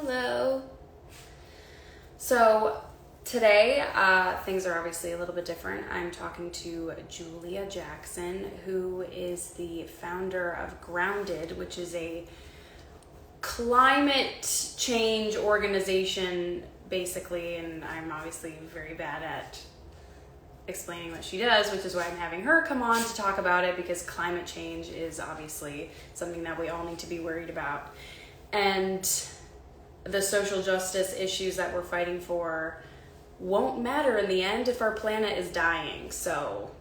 Hello. So today, things are obviously a little bit different. I'm talking to Julia Jackson, who is the founder of Grounded, which is a climate change organization, basically. And I'm obviously very bad at explaining what she does, which is why I'm having her come on to talk about it, because climate change is obviously something that we all need to be worried about. And the social justice issues that we're fighting for won't matter in the end if our planet is dying. So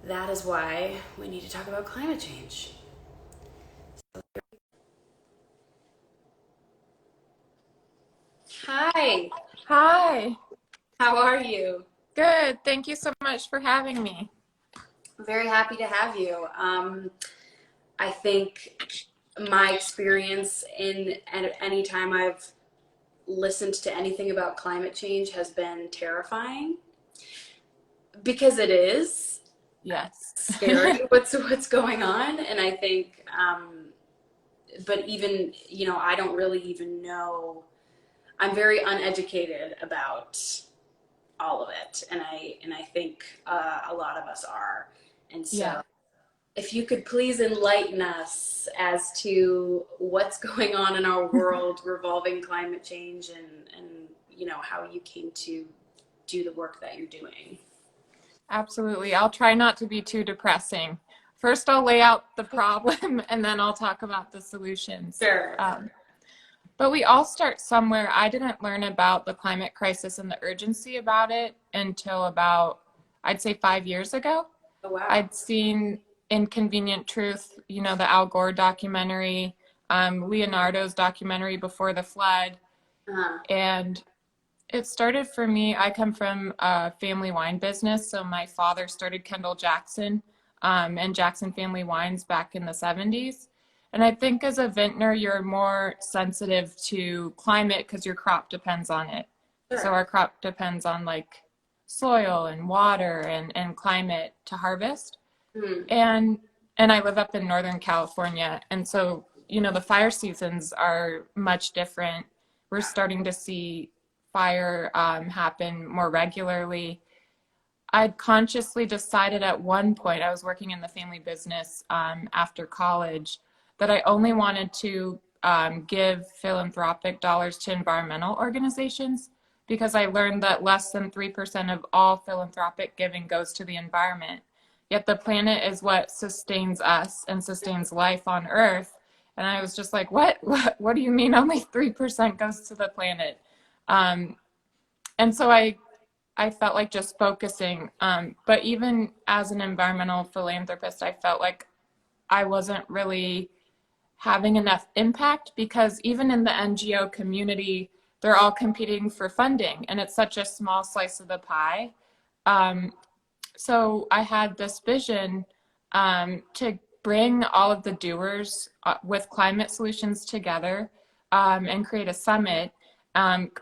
that is why we need to talk about climate change. Hi, Hi. how are you? Good. Thank you so much for having me. Very happy to have you. I think my experience in at any time I've listened to anything about climate change has been terrifying, because it is Yes. scary what's going on. And I think but even, I don't really even know. I'm very uneducated about all of it, and I think a lot of us are. And Yeah. so if you could please enlighten us as to what's going on in our world revolving climate change, and how you came to do the work that you're doing. Absolutely. I'll try not to be too depressing. First, I'll lay out the problem and then I'll talk about the solutions. Sure. But we all start somewhere. I didn't learn about the climate crisis and the urgency about it until about, I'd say, 5 years ago. Oh, wow. I'd seen Inconvenient Truth, the Al Gore documentary, Leonardo's documentary Before the Flood. Uh-huh. And it started for me. I come from a family wine business. So my father started Kendall Jackson and Jackson Family Wines back in the 70s. And I think as a vintner, you're more sensitive to climate because your crop depends on it. So Sure. our crop depends on like soil and water and climate to harvest. Hmm. And and I live up in Northern California. And so, the fire seasons are much different. We're starting to see fire happen more regularly. I'd consciously decided at one point, I was working in the family business after college, that I only wanted to give philanthropic dollars to environmental organizations because I learned that less than 3% of all philanthropic giving goes to the environment. Yet the planet is what sustains us and sustains life on Earth. And I was just like, what do you mean only 3% goes to the planet? Um, and so I felt like just focusing. But even as an environmental philanthropist, I felt like I wasn't really having enough impact because even in the NGO community, they're all competing for funding and it's such a small slice of the pie. Um, so I had this vision to bring all of the doers with climate solutions together and create a summit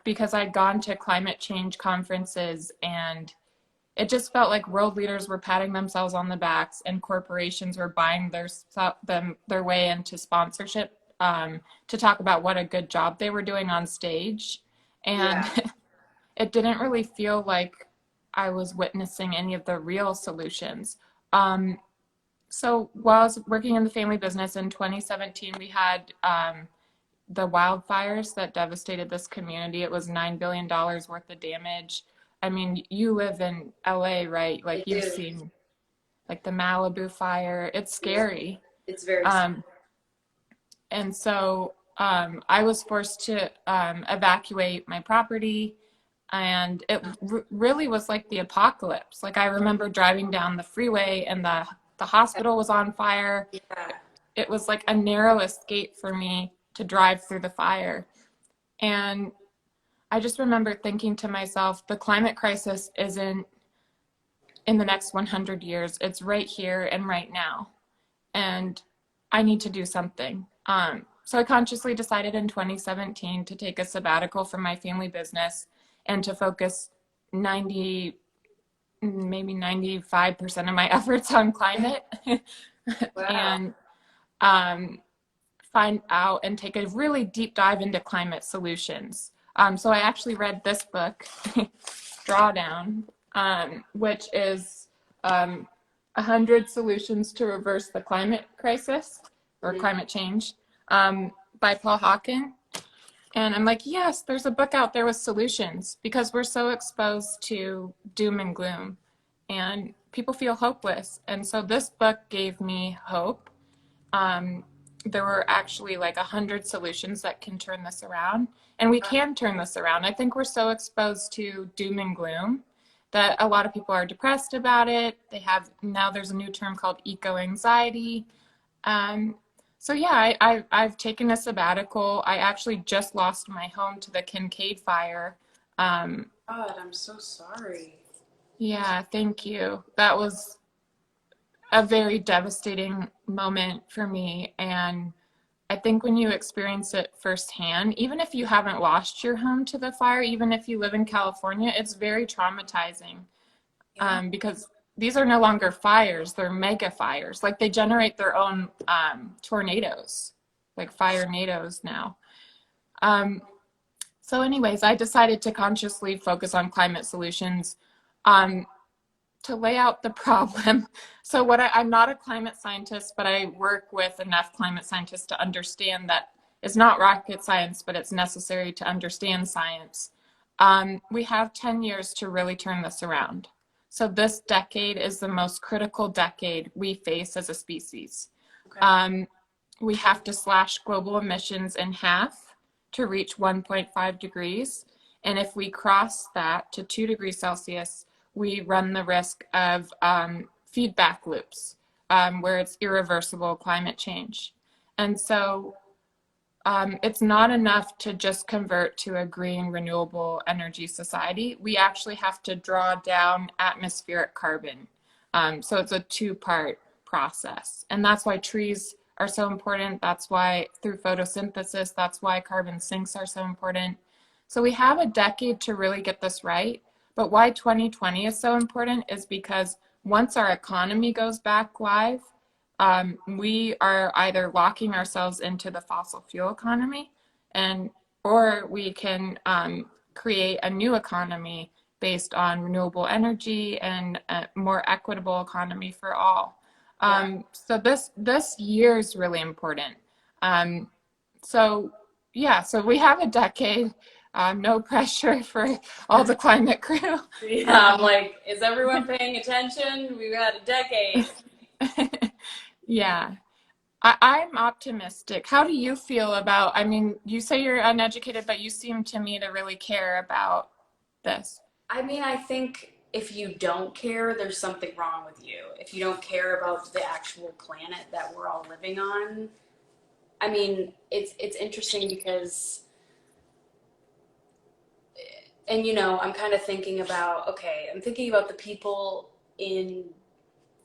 because I'd gone to climate change conferences and it just felt like world leaders were patting themselves on the backs and corporations were buying their way into sponsorship to talk about what a good job they were doing on stage. And Yeah. it didn't really feel like I was witnessing any of the real solutions. Um, so while I was working in the family business in 2017, we had the wildfires that devastated this community. It was $9 billion worth of damage. I mean, you live in LA, right? I Like you've do. seen like the Malibu fire. It's Yeah. scary. It's very. Um, and so I was forced to evacuate my property, and it really was like the apocalypse. Like I remember driving down the freeway, and the hospital was on fire. Yeah. It was like a narrow escape for me to drive through the fire. And I just remember thinking to myself, the climate crisis isn't in the next 100 years. It's right here and right now. And I need to do something. So I consciously decided in 2017 to take a sabbatical from my family business and to focus 90, maybe 95% of my efforts on climate. Wow. And um, find out and take a really deep dive into climate solutions. So I actually read this book, Drawdown, which is 100 Solutions to Reverse the Climate Crisis or Climate Change, by Paul Hawken. And I'm like, yes, there's a book out there with solutions, because we're so exposed to doom and gloom and people feel hopeless. And so this book gave me hope. There were actually like 100 solutions that can turn this around, and we can turn this around. I think we're so exposed to doom and gloom that a lot of people are depressed about it. Now there's a new term called eco-anxiety. So yeah, I've taken a sabbatical. I actually just lost my home to the Kincaid fire. God, I'm so sorry. Yeah, thank you. That was a very devastating moment for me. And I think when you experience it firsthand, even if you haven't lost your home to the fire, even if you live in California, it's very traumatizing. Because these are no longer fires, they're mega fires. Like they generate their own tornadoes, like fire-nados now. So anyways, I decided to consciously focus on climate solutions to lay out the problem. So I'm not a climate scientist, but I work with enough climate scientists to understand that it's not rocket science, but it's necessary to understand science. We have 10 years to really turn this around. So this decade is the most critical decade we face as a species. Okay. We have to slash global emissions in half to reach 1.5 degrees. And if we cross that to 2 degrees Celsius, we run the risk of feedback loops where it's irreversible climate change. And so it's not enough to just convert to a green renewable energy society. We actually have to draw down atmospheric carbon. So it's a two-part process. And that's why trees are so important. That's why through photosynthesis, that's why carbon sinks are so important. So we have a decade to really get this right. But why 2020 is so important is because once our economy goes back live, we are either locking ourselves into the fossil fuel economy, or we can create a new economy based on renewable energy and a more equitable economy for all. So this year is really important. So we have a decade. No pressure for all the climate crew. Yeah, I'm like, is everyone paying attention? We've got a decade. Yeah, I'm optimistic. How do you feel about, I mean, you say you're uneducated, but you seem to me to really care about this. I mean, I think if you don't care, there's something wrong with you. If you don't care about the actual planet that we're all living on, I mean, it's interesting because, and I'm kind of thinking about, I'm thinking about the people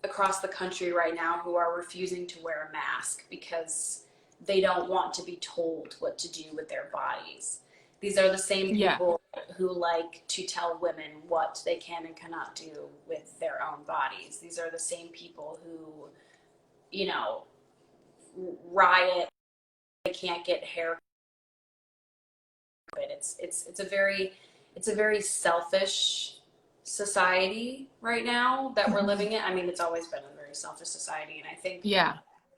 across the country right now who are refusing to wear a mask because they don't want to be told what to do with their bodies. These are the same people who like to tell women what they can and cannot do with their own bodies. These are the same people who, riot. They can't get hair. It's a very selfish society right now that we're living in. I mean, it's always been a very selfish society, and I think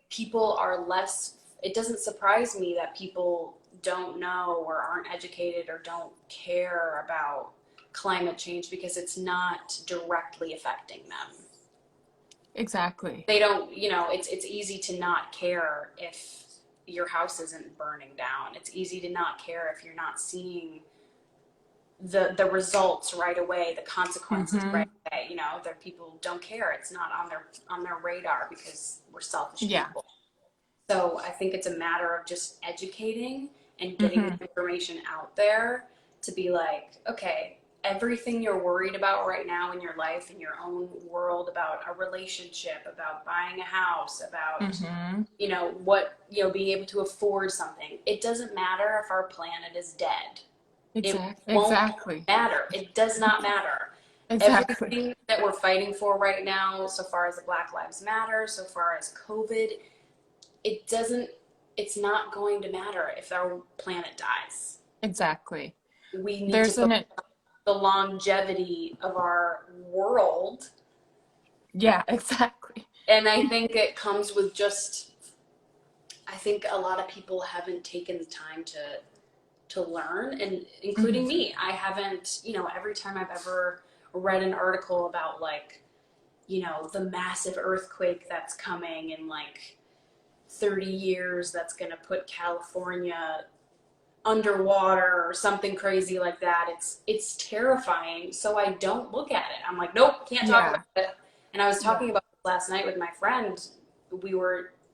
people are less. It doesn't surprise me that people don't know or aren't educated or don't care about climate change because it's not directly affecting them. Exactly. They don't, it's easy to not care if your house isn't burning down. It's easy to not care if you're not seeing the results right away, the consequences right away. There people don't care. It's not on their radar because we're selfish people. So I think it's a matter of just educating and getting the information out there to be like, okay, everything you're worried about right now in your life, in your own world, about a relationship, about buying a house, about, being able to afford something. It doesn't matter if our planet is dead. Exactly. It won't matter. It does not matter. Exactly. Everything that we're fighting for right now, so far as the Black Lives Matter, so far as COVID, it doesn't it's not going to matter if our planet dies. Exactly. We need to There's focus an, on the longevity of our world. yeah, exactly. And I think it comes with just, I think a lot of people haven't taken the time to learn, and including Hmm. me. I haven't, every time I've ever read an article about like, the massive earthquake that's coming in like 30 years that's going to put California underwater or something crazy like that. It's terrifying. So I don't look at it. I'm like, nope, can't talk Yeah. about it. And I was Yeah. talking about this last night with my friend.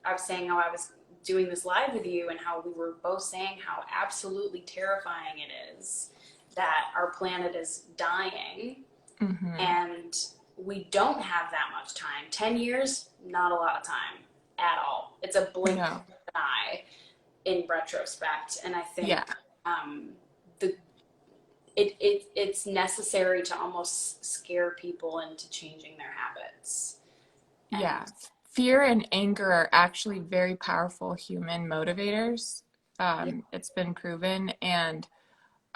I was saying how I was doing this live with you and how we were both saying how absolutely terrifying it is that our planet is dying Hmm. and we don't have that much time. 10 years, not a lot of time at all. It's a blink of No. an eye in retrospect. And I Yeah. think the it's necessary to almost scare people into changing their habits. Yeah. And Fear and anger are actually very powerful human motivators. yeah, It's been proven. And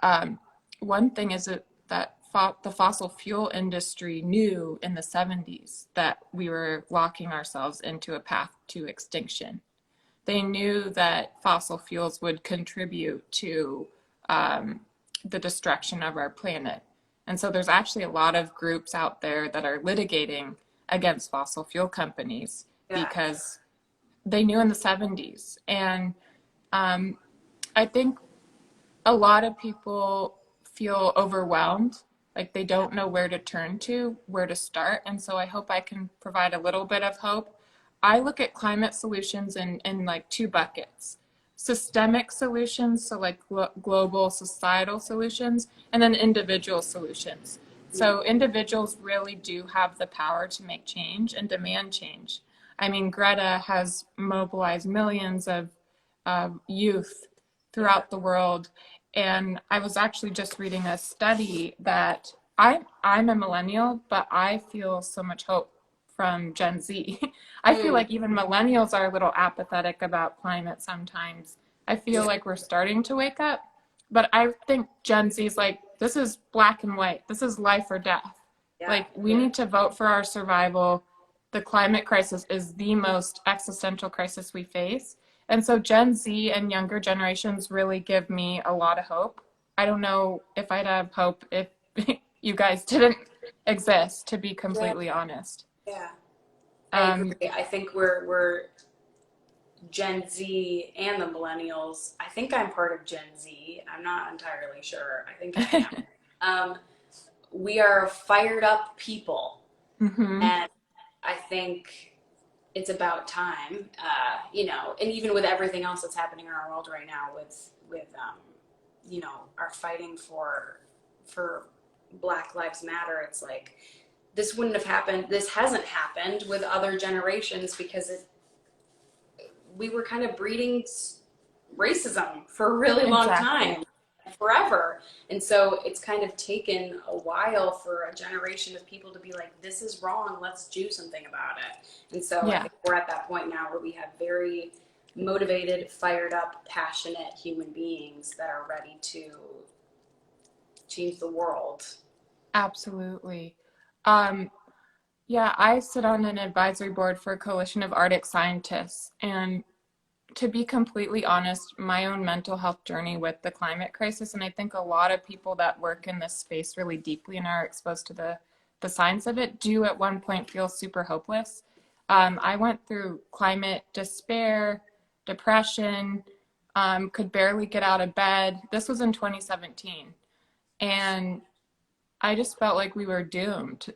um, one thing is that the fossil fuel industry knew in the 70s that we were locking ourselves into a path to extinction. They knew that fossil fuels would contribute to um, the destruction of our planet. And so there's actually a lot of groups out there that are litigating against fossil fuel companies yeah, because they knew in the 70s. And um, I think a lot of people feel overwhelmed, like they yeah, don't know where to turn to, where to start. And so I hope I can provide a little bit of hope. I look at climate solutions in like two buckets: systemic solutions, so like global societal solutions, and then individual solutions. mm, So individuals really do have the power to make change and demand change. I mean, Greta has mobilized millions of youth yeah, throughout the world. And I was actually just reading a study that I'm a millennial, but I feel so much hope from Gen Z. I feel mm, like even millennials are a little apathetic about climate sometimes. I feel yeah, like we're starting to wake up, but I think Gen Z's like, this is black and white. This is life or death. yeah, Like, we need to vote for our survival. The climate crisis is the most existential crisis we face. And so Gen Z and younger generations really give me a lot of hope. I don't know if I'd have hope if you guys didn't exist, to be yeah, completely honest. yeah. I Um, agree. I think we're Gen Z and the millennials. I think I'm part of Gen Z. I'm not entirely sure. I think I am. Um, we are fired up people, hmm. and I think it's about time. And even with everything else that's happening in our world right now, with our fighting for Black Lives Matter, it's like this wouldn't have happened. This hasn't happened with other generations because we were kind of breeding racism for a really long Exactly. time, forever. And so it's kind of taken a while for a generation of people to be like, this is wrong, let's do something about it. And so I Yeah, think we're at that point now where we have very motivated, fired up, passionate human beings that are ready to change the world. absolutely. Um, yeah, I sit on an advisory board for a coalition of Arctic scientists, and to be completely honest, my own mental health journey with the climate crisis, and I think a lot of people that work in this space really deeply and are exposed to the science of it do at one point feel super hopeless. I went through climate despair, depression, could barely get out of bed. This was in 2017. And I just felt like we were doomed.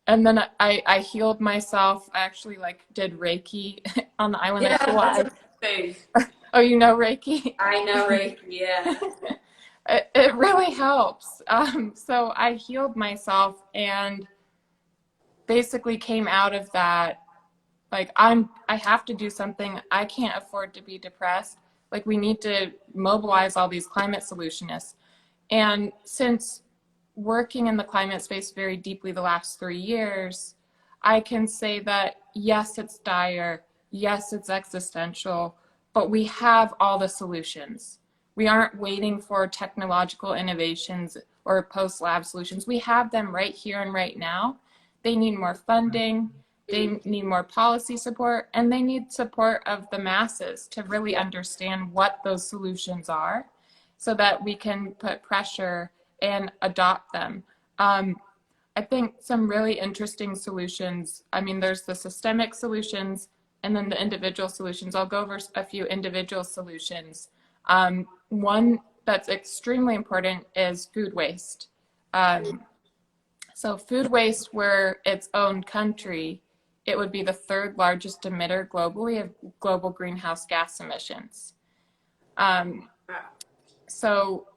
And then I healed myself. I actually like did Reiki on the island Yeah, of that's a Kauai. thing. Oh, you know Reiki? I know, right? Yeah. It really helps. So I healed myself and basically came out of that like I have to do something. I can't afford to be depressed. Like we need to mobilize all these climate solutionists. And since working in the climate space very deeply the last 3 years, I can say that yes, it's dire. Yes, it's existential. but we have all the solutions. We aren't waiting for technological innovations or post-lab solutions. We have them right here and right now. They need more funding, they need more policy support, and they need support of the masses to really understand what those solutions are so that we can put pressure and adopt them. I think some really interesting solutions, I mean, there's the systemic solutions and then the individual solutions. I'll go over a few individual solutions. One that's extremely important is food waste. So food waste were its own country, it would be the third largest emitter globally of global greenhouse gas emissions. So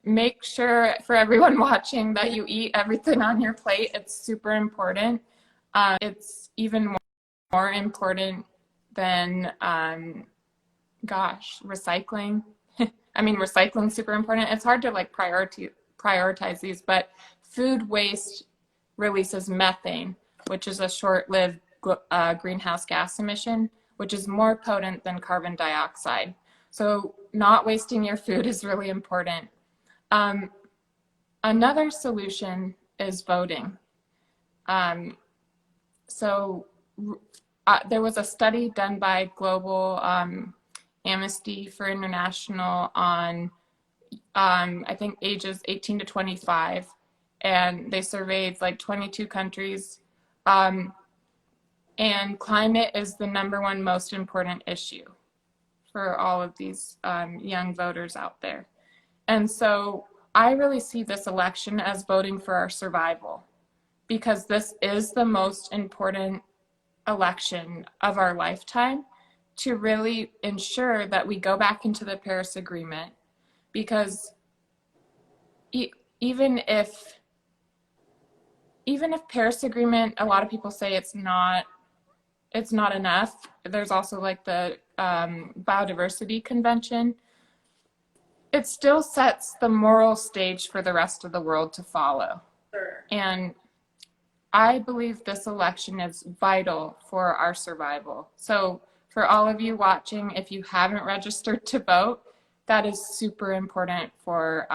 make sure for everyone watching that you eat everything on your plate. It's super important. It's even more important than, recycling. I mean, recycling's super important. It's hard to like prioritize these, but food waste releases methane, which is a short-lived greenhouse gas emission, which is more potent than carbon dioxide. So not wasting your food is really important. Another solution is voting. There was a study done by Global Amnesty for International on, I think, ages 18 to 25, and they surveyed like 22 countries. And climate is the #1 most important issue for all of these young voters out there. And so I really see this election as voting for our survival, because this is the most important election of our lifetime to really ensure that we go back into the Paris Agreement. Because even if Paris Agreement, a lot of people say it's not enough. There's also like the Biodiversity Convention. It still sets the moral stage for the rest of the world to follow. Sure. And I believe this election is vital for our survival. So for all of you watching, if you haven't registered to vote, that is super important for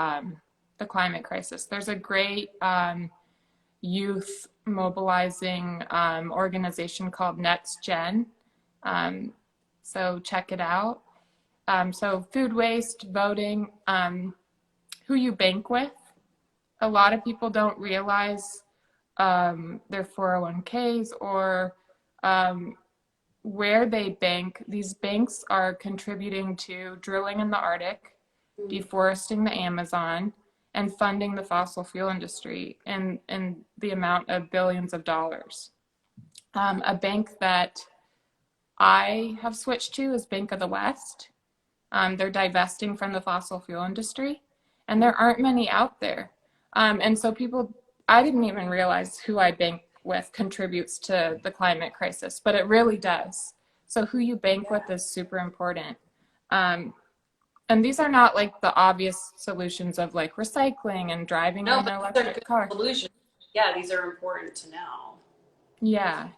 the climate crisis. There's a great youth mobilizing organization called Next Gen. So check it out. So food waste, voting, who you bank with. A lot of people don't realize their 401ks or where they bank. These banks are contributing to drilling in the Arctic, deforesting the Amazon, and funding the fossil fuel industry in the amount of billions of dollars. A bank that I have switched to is Bank of the West. They're divesting from the fossil fuel industry, and there aren't many out there. And so I didn't even realize who I bank with contributes to the climate crisis, but it really does. So who you bank with is super important. And these are not like the obvious solutions of like recycling and driving an electric car. Solutions. Yeah, these are important to know. Yeah,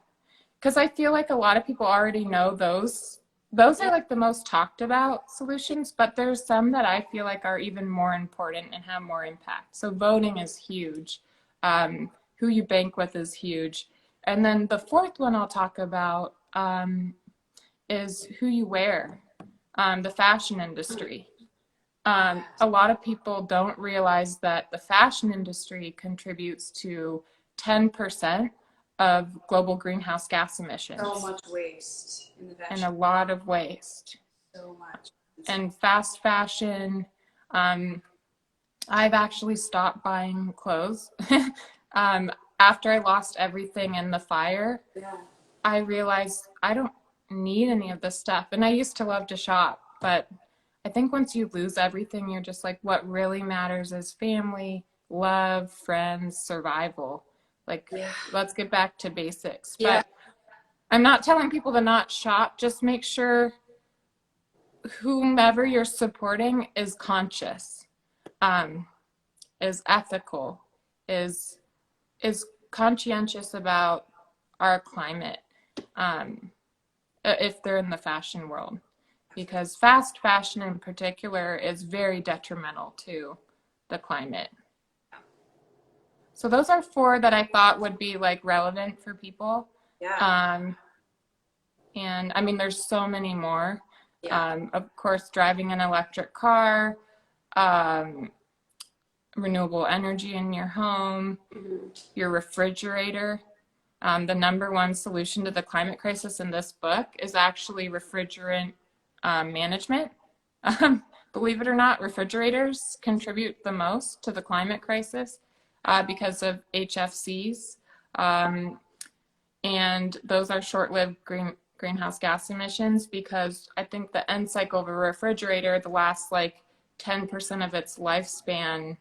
because I feel like a lot of people already know those. Those are like the most talked about solutions, but there's some that I feel like are even more important and have more impact. So voting is huge. Who you bank with is huge. And then the fourth one I'll talk about is who you wear, the fashion industry. A lot of people don't realize that the fashion industry contributes to 10% of global greenhouse gas emissions. So much waste in the fashion. And a lot of waste. So much. And fast fashion, I've actually stopped buying clothes. After I lost everything in the fire, I realized I don't need any of this stuff. And I used to love to shop, but I think once you lose everything, you're just like, what really matters is family, love, friends, survival. Like, let's get back to basics. But I'm not telling people to not shop. Just make sure whomever you're supporting is conscious, is ethical, is conscientious about our climate, if they're in the fashion world. because fast fashion in particular is very detrimental to the climate. So those are 4 that I thought would be like relevant for people. Yeah. And I mean, there's so many more. Yeah. Of course, driving an electric car, renewable energy in your home, your refrigerator. The number 1 solution to the climate crisis in this book is actually refrigerant management. Believe it or not, refrigerators contribute the most to the climate crisis because of HFCs. And those are short-lived greenhouse gas emissions, because I think the end cycle of a refrigerator, the last like 10% of its lifespan,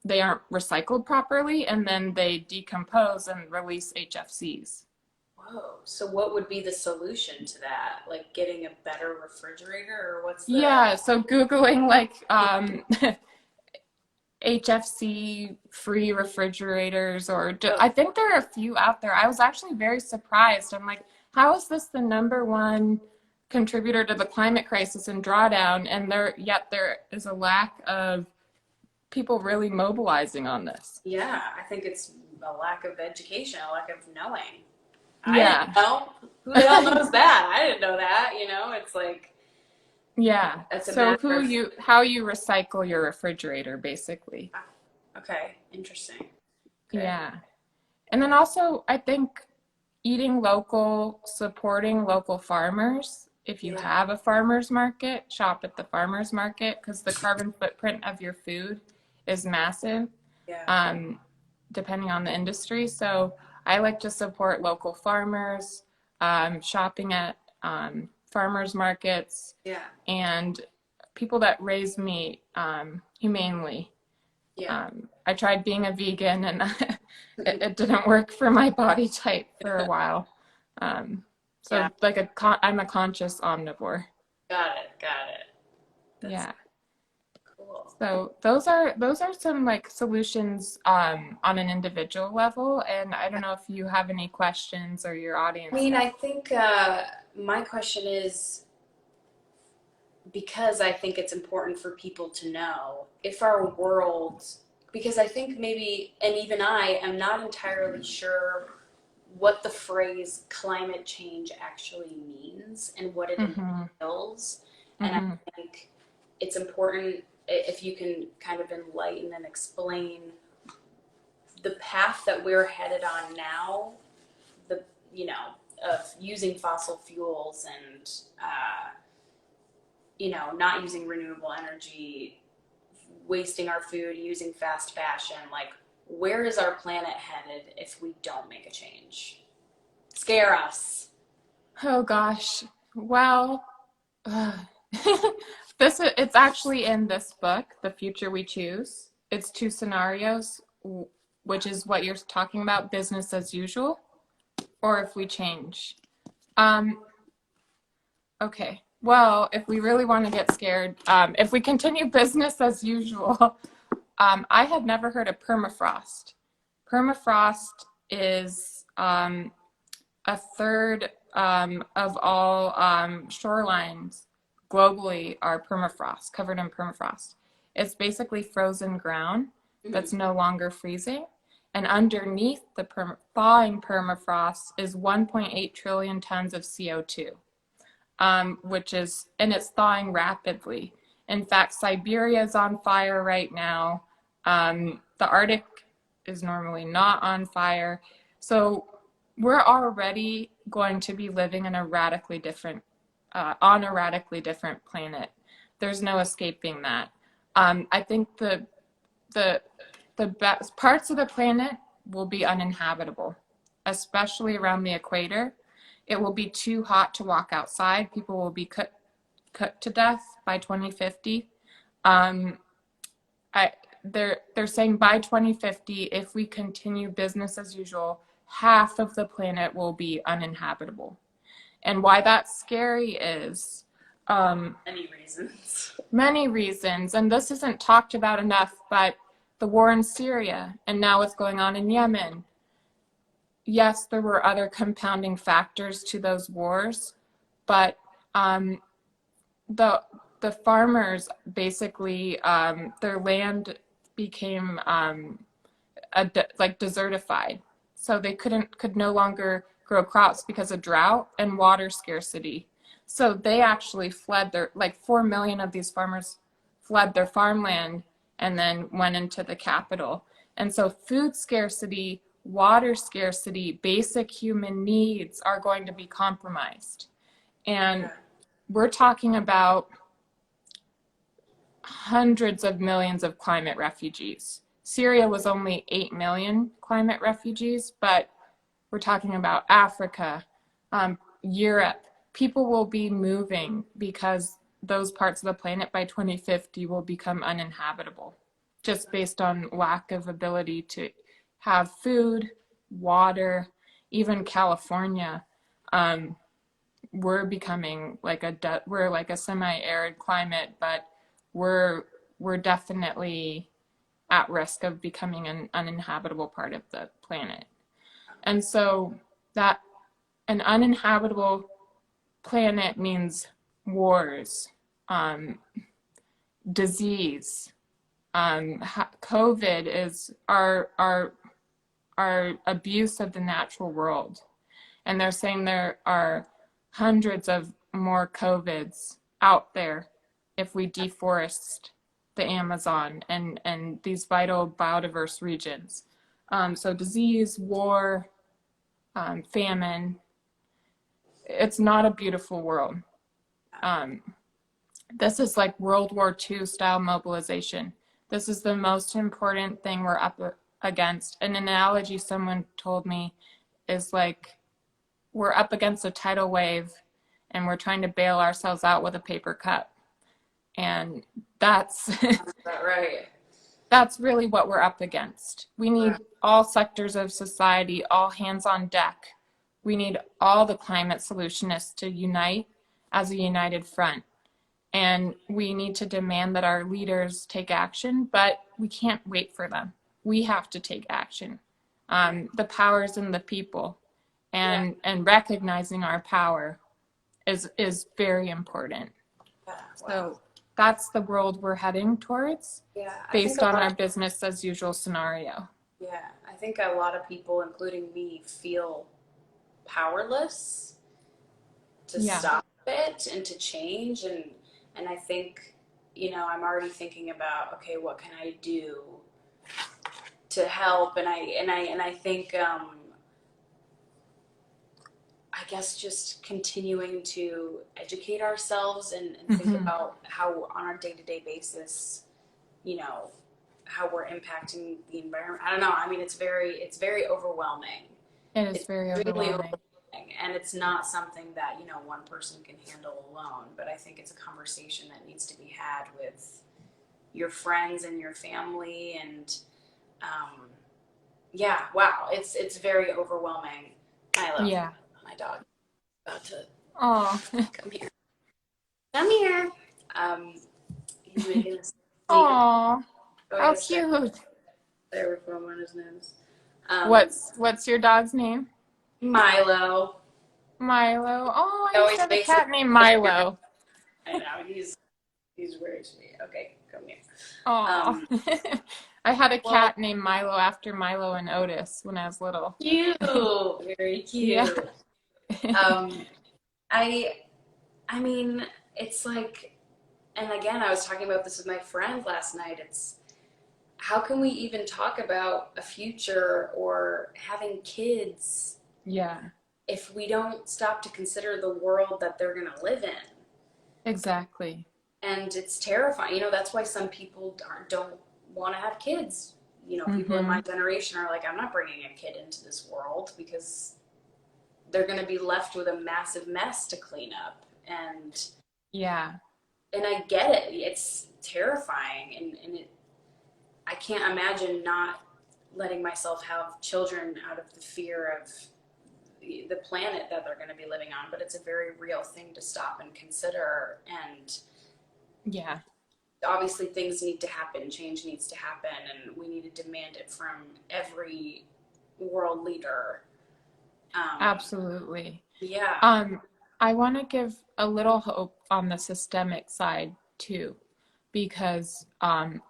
they aren't recycled properly, and then they decompose and release HFCs. Whoa. So what would be the solution to that? Like getting a better refrigerator, or what's the... Yeah, so Googling like HFC free refrigerators, or I think there are a few out there. I was actually very surprised. I'm like, how is this the number 1 contributor to the climate crisis and drawdown, and yet there is a lack of people really mobilizing on this? Yeah, I think it's a lack of education, a lack of knowing. Yeah. I didn't know. Who the hell knows that? I didn't know that, It's like... Yeah. It's a So matter of... how you recycle your refrigerator, basically. Okay, interesting. Okay. Yeah. And then also, I think eating local, supporting local farmers. If you have a farmer's market, shop at the farmer's market, because the carbon footprint of your food is massive, depending on the industry. So I like to support local farmers, shopping at farmers markets, and people that raise meat humanely. I tried being a vegan, and it didn't work for my body type for a while. Like I'm a conscious omnivore. Got it. That's cool. So those are some like solutions on an individual level, and I don't know if you have any questions, or your audience. I mean, I think my question is, because I think it's important for people to know if our world, because I think maybe, and even I am not entirely sure what the phrase climate change actually means and what it entails. And I think it's important if you can kind of enlighten and explain the path that we're headed on now, of using fossil fuels and, not using renewable energy, wasting our food, using fast fashion. Like, where is our planet headed if we don't make a change? Scare us. Oh gosh. Well, it's actually in this book, The Future We Choose. It's 2 scenarios, which is what you're talking about, business as usual, or if we change. Okay. Well, if we really want to get scared, if we continue business as usual, I had never heard of permafrost. Permafrost is a third of all shorelines globally are permafrost, covered in permafrost. It's basically frozen ground that's no longer freezing. And underneath the thawing permafrost is 1.8 trillion tons of CO2. And it's thawing rapidly. In fact, Siberia is on fire right now. The Arctic is normally not on fire. So we're already going to be living in on a radically different planet. There's no escaping that. I think the best parts of the planet will be uninhabitable, especially around the equator. It will be too hot to walk outside. People will be cooked to death by 2050. They're saying by 2050, if we continue business as usual, half of the planet will be uninhabitable. And why that's scary is many reasons. And this isn't talked about enough, but the war in Syria and now what's going on in Yemen. Yes, there were other compounding factors to those wars, but Um, the the farmers basically their land became like desertified, so they could no longer grow crops because of drought and water scarcity. So they actually fled their, like 4 million of these farmers fled their farmland and then went into the capital. And so food scarcity, water scarcity, basic human needs are going to be compromised. And we're talking about hundreds of millions of climate refugees. Syria was only 8 million climate refugees, but we're talking about Africa, Europe. People will be moving because those parts of the planet by 2050 will become uninhabitable, just based on lack of ability to have food, water. Even California, we're becoming like we're like a semi-arid climate, but we're definitely at risk of becoming an uninhabitable part of the planet. And so that an uninhabitable planet means wars, disease. COVID is our abuse of the natural world. And they're saying there are hundreds of more COVIDs out there if we deforest the Amazon and these vital biodiverse regions. So disease, war, famine. It's not a beautiful world. This is like World War II style mobilization. This is the most important thing we're up against. An analogy someone told me is like, we're up against a tidal wave and we're trying to bail ourselves out with a paper cup. And that's right. That's really what we're up against. We need all sectors of society, all hands on deck. We need all the climate solutionists to unite as a united front. And we need to demand that our leaders take action, but we can't wait for them. We have to take action. The power is in the people, and recognizing our power is very important. So that's the world we're heading towards, based on our business as usual scenario. Yeah, I think a lot of people, including me, feel powerless to stop it and to change. And I think, I'm already thinking about, okay, what can I do to help? And I think, I guess just continuing to educate ourselves and think about how on a day-to-day basis, how we're impacting the environment. I don't know. I mean, it's very overwhelming. It's very overwhelming. And it's not something that, one person can handle alone. But I think it's a conversation that needs to be had with your friends and your family. And wow, it's very overwhelming. I love my dog. About to come here. Come here. He's making this. Aw, how cute. There from on his nose. What's your dog's name? Milo. Milo. Oh, I used to have a cat named Milo. I know, he's very sweet. Okay, come here. Aw. I had a cat named Milo after Milo and Otis when I was little. Cute. Very cute. Yeah. I mean, it's like, and again, I was talking about this with my friend last night. It's, how can we even talk about a future or having kids if we don't stop to consider the world that they're going to live in? Exactly. And it's terrifying. That's why some people don't want to have kids. People in my generation are like, I'm not bringing a kid into this world because they're going to be left with a massive mess to clean up. And I get it. It's terrifying. And I can't imagine not letting myself have children out of the fear of the planet that they're going to be living on. But it's a very real thing to stop and consider. And obviously things need to happen. Change needs to happen. And we need to demand it from every world leader. Absolutely. Yeah. I want to give a little hope on the systemic side too, because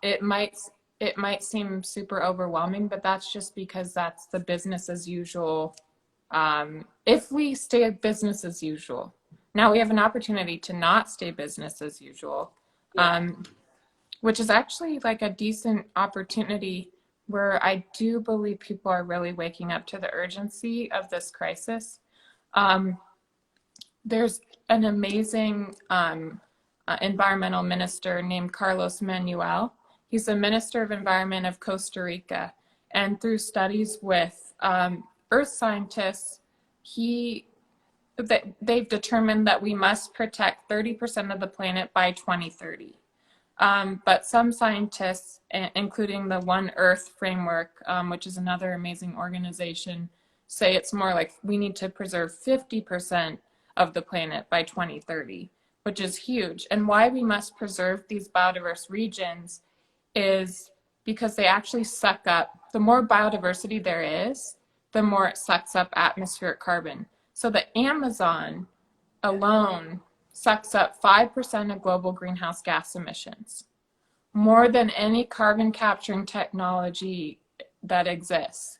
it might seem super overwhelming, but that's just because that's the business as usual. If we stay business as usual, now we have an opportunity to not stay business as usual, which is actually like a decent opportunity where I do believe people are really waking up to the urgency of this crisis. There's an amazing environmental minister named Carlos Manuel. He's the Minister of Environment of Costa Rica. And through studies with earth scientists, they've determined that we must protect 30% of the planet by 2030. But some scientists, including the One Earth Framework, which is another amazing organization, say it's more like we need to preserve 50% of the planet by 2030, which is huge. And why we must preserve these biodiverse regions is because they actually suck up, the more biodiversity there is, the more it sucks up atmospheric carbon. So the Amazon alone sucks up 5% of global greenhouse gas emissions, more than any carbon capturing technology that exists.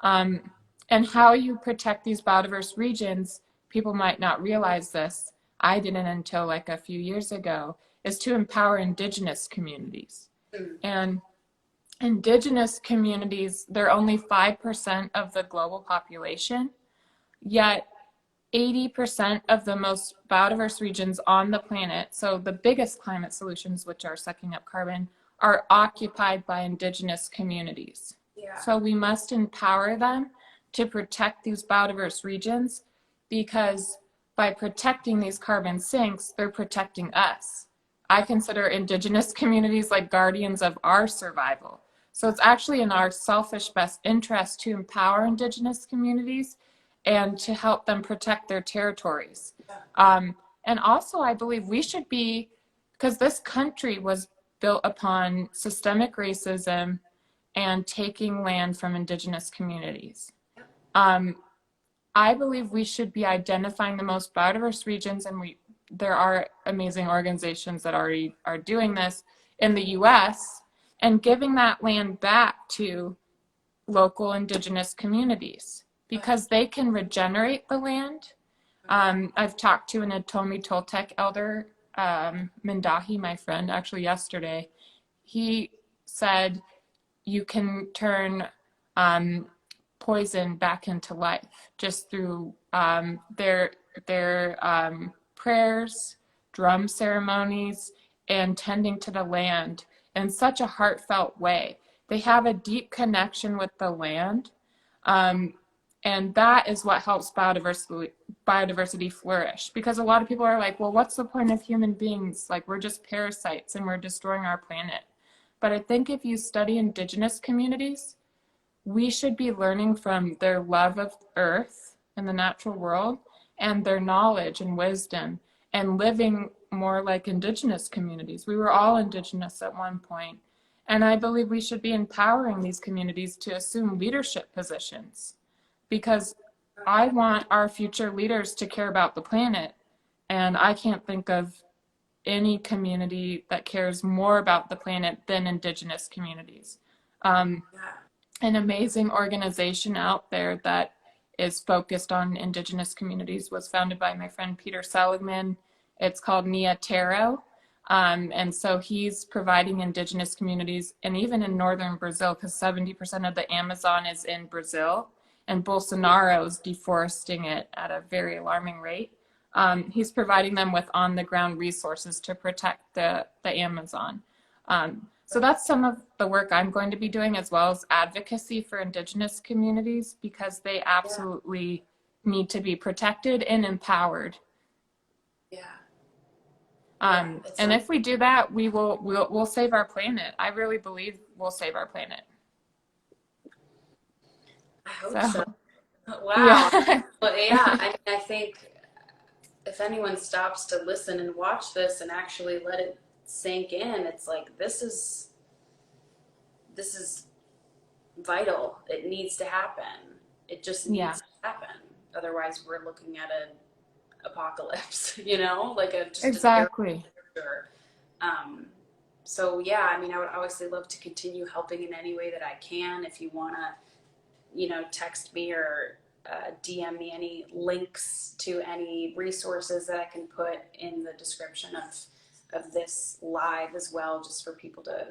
And how you protect these biodiverse regions, people might not realize this, I didn't until like a few years ago, is to empower indigenous communities. And indigenous communities, they're only 5% of the global population, yet 80% of the most biodiverse regions on the planet, so the biggest climate solutions, which are sucking up carbon, are occupied by indigenous communities. So we must empower them to protect these biodiverse regions, because by protecting these carbon sinks, they're protecting us. I consider indigenous communities like guardians of our survival. So it's actually in our selfish best interest to empower indigenous communities and to help them protect their territories. And also, I believe we should be, because this country was built upon systemic racism and taking land from indigenous communities. I believe we should be identifying the most biodiverse regions, and there are amazing organizations that already are doing this in the US, and giving that land back to local indigenous communities, because they can regenerate the land. I've talked to an Atomi Toltec elder, Mindahi, my friend, actually yesterday. He said you can turn poison back into life just through their prayers, drum ceremonies, and tending to the land in such a heartfelt way. They have a deep connection with the land, and that is what helps biodiversity flourish. Because a lot of people are like, well, what's the point of human beings? Like, we're just parasites and we're destroying our planet. But I think if you study indigenous communities, we should be learning from their love of earth and the natural world, and their knowledge and wisdom, and living more like indigenous communities. We were all indigenous at one point. And I believe we should be empowering these communities to assume leadership positions, because I want our future leaders to care about the planet. And I can't think of any community that cares more about the planet than indigenous communities. An amazing organization out there that is focused on indigenous communities was founded by my friend Peter Seligman. It's called Nia Taro. And so he's providing indigenous communities, and even in northern Brazil, because 70% of the Amazon is in Brazil, and Bolsonaro is deforesting it at a very alarming rate. He's providing them with on-the-ground resources to protect the Amazon. So that's some of the work I'm going to be doing, as well as advocacy for indigenous communities, because they absolutely need to be protected and empowered. And if we do that, we'll save our planet. I really believe we'll save our planet. I hope so. Wow. Yeah. Well, yeah, I mean, I think if anyone stops to listen and watch this and actually let it sink in, it's like, this is vital. It needs to happen. It just needs to happen. Otherwise, we're looking at apocalypse, you know, like a just a terrible Exactly. picture. Um, so yeah, I mean, I would obviously love to continue helping in any way that I can. If you want to, you know, text me or DM me any links to any resources that I can put in the description of this live as well, just for people to,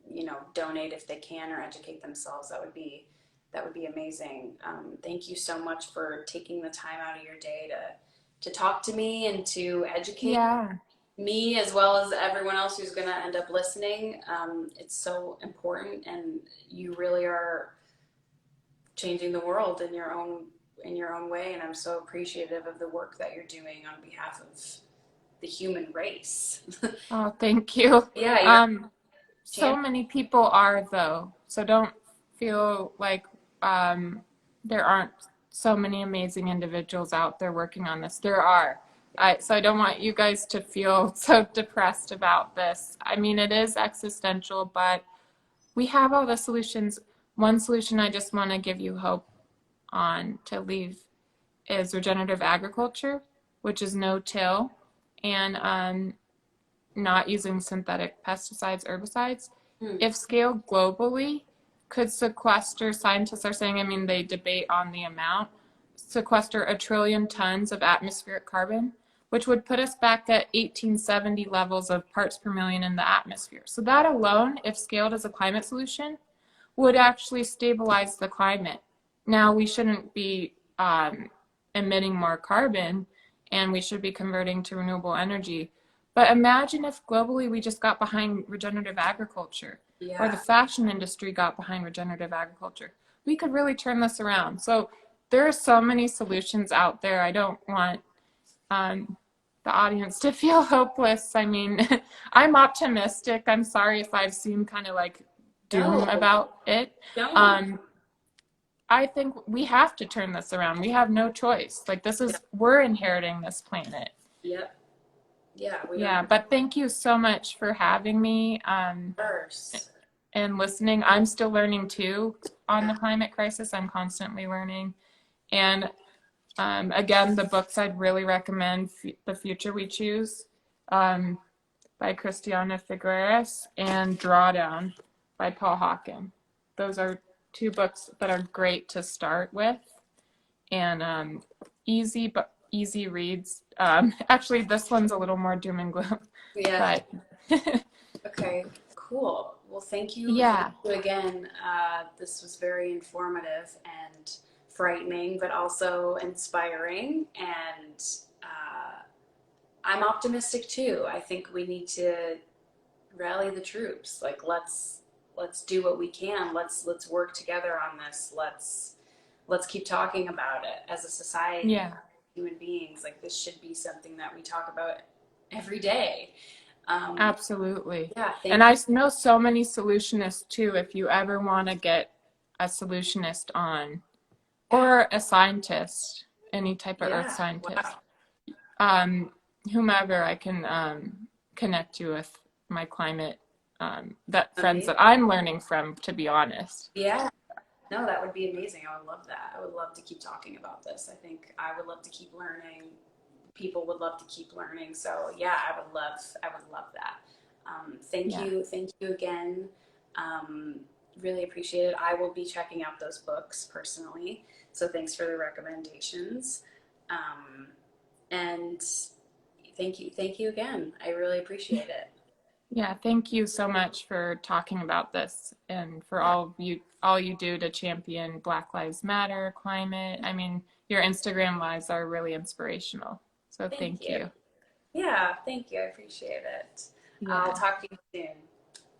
you know, donate if they can or educate themselves. That would be amazing. Thank you so much for taking the time out of your day to talk to me and to educate Yeah. me as well as everyone else who's going to end up listening. It's so important, and you really are changing the world in your own way. And I'm so appreciative of the work that you're doing on behalf of the human race. Oh, thank you. Yeah, you're a Um, so champion. many people are though, so don't feel like there aren't so many amazing individuals out there working on this. There are. So I don't want you guys to feel so depressed about this. I mean, it is existential, but we have all the solutions. One solution I just want to give you hope on to leave is regenerative agriculture, which is no-till and not using synthetic pesticides, herbicides. Hmm. If scaled globally, could sequester, scientists are saying, I mean, they debate on the amount, sequester 1 trillion tons of atmospheric carbon, which would put us back at 1870 levels of parts per million in the atmosphere. So that alone, if scaled as a climate solution, would actually stabilize the climate. Now, we shouldn't be emitting more carbon, and we should be converting to renewable energy. But imagine if globally we just got behind regenerative agriculture, or the Yeah. fashion industry got behind regenerative agriculture. We could really turn this around. So there are so many solutions out there. I don't want the audience to feel hopeless. I mean, I'm optimistic. I'm sorry if I've seemed kind of like doom No, about it. don't. Um, I think we have to turn this around. We have no choice. Like this Yeah. is, we're inheriting this planet. Yep. Yeah, we don't Yeah, have but thank you so much for having me first. and listening. I'm still learning too on the climate crisis. I'm constantly learning. And again, the books I'd really recommend, The Future We Choose by Christiana Figueres and Drawdown by Paul Hawken. Those are two books that are great to start with and easy reads. Actually, this one's a little more doom and gloom, Yeah. but Okay. Cool. Well, thank you. Thank yeah, you again. This was very informative and frightening, but also inspiring. And I'm optimistic too. I think we need to rally the troops. Like let's do what we can. Let's work together on this. Let's keep talking about it as a society, yeah, human beings. Like this should be something that we talk about every day. Um, absolutely. yeah, And thank you. I know so many solutionists too. If you ever want to get a solutionist on, Yeah, or a scientist, any type of earth yeah. scientist, Wow. um, whomever I can connect you with my climate that friends Amazing. that I'm learning from, to be honest. Yeah. No, that would be amazing. I would love that. I would love to keep talking about this. I think I would love to keep learning. People would love to keep learning. So yeah, I would love that. Yeah, Thank you again. Um, really appreciate it. I will be checking out those books personally. So thanks for the recommendations. Um, and thank you again. I really appreciate it. yeah. Thank you so much for talking about this and for Yeah, all you do to champion Black Lives Matter, climate. I mean, your Instagram lives are really inspirational. So thank thank you. you. Yeah, thank you. I appreciate it. I'll Yeah. talk to you soon.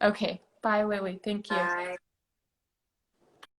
Okay. Bye, Lily. Thank you. Bye.